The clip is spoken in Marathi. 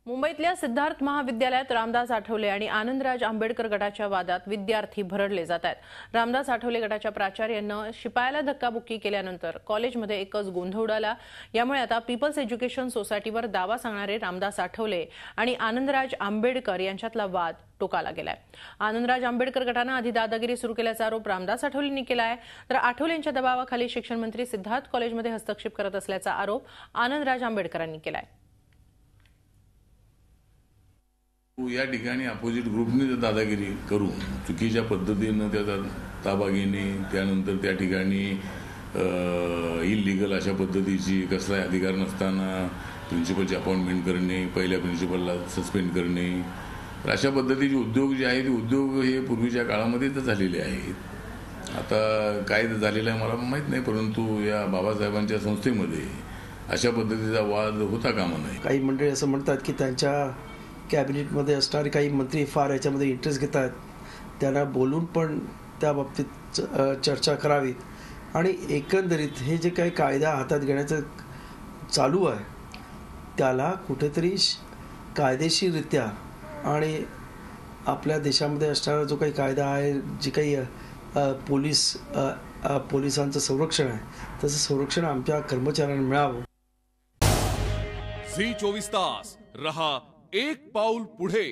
मुंबईतल्या सिद्धार्थ महाविद्यालयात रामदास आठवले आणि आनंदराज आंबेडकर गटाच्या वादात विद्यार्थी भरडले जात आहेत। रामदास आठवले गटाच्या प्राचार्यांना शिपायाला धक्काबुक्की केल्यानंतर कॉलेजमध्ये एकच गोंधळ उडाला। यामुळे आता पीपल्स एज्युकेशन सोसायटीवर दावा सांगणारे रामदास आठवले आणि आनंदराज आंबेडकर यांच्यातला वाद टोकाला गेलाय। आनंदराज आंबेडकर गटाने आधी दादागिरी सुरू केल्याचा आरोप रामदास आठवलेंनी केलाय, तर आठवलेंच्या दबावाखाली शिक्षण मंत्री सिद्धार्थ कॉलेजमध्ये हस्तक्षेप करत असल्याचा आरोप आनंदराज आंबेडकरांनी केलाय। या ठिकाणी अपोजिट ग्रुपने दादागिरी करून चुकीच्या पद्धतीने त्याचा ताबा घेणे, त्यानंतर त्या ठिकाणी इल्लीगल अशा पद्धतीची कसलाही अधिकार नसताना प्रिन्सिपलची अपॉइंटमेंट करणे, पहिल्या प्रिन्सिपलला सस्पेंड करणे, अशा पद्धतीचे उद्योग जे आहेत ते उद्योग हे पूर्वीच्या काळामध्ये तर झालेले आहेत। आता काय झालेलं आहे मला माहीत नाही, परंतु या बाबासाहेबांच्या संस्थेमध्ये अशा पद्धतीचा वाद होता कामा नये। काही मंडळी असं म्हणतात की त्यांच्या कॅबिनेटमध्ये असणारे काही मंत्री फार याच्यामध्ये इंटरेस्ट घेत आहेत, त्यांना बोलून पण त्या बाबतीत चर्चा करावी आणि एकंदरीत हे जे काही कायदा हातात घेण्याचं चालू आहे त्याला कुठेतरी कायदेशीररित्या आणि आपल्या देशामध्ये असणारा जो काही कायदा आहे, जी काही पोलिसांचं संरक्षण आहे तसं संरक्षण आमच्या कर्मचाऱ्यांना मिळावं। झी 24 तास रहा एक पाऊल पुढे।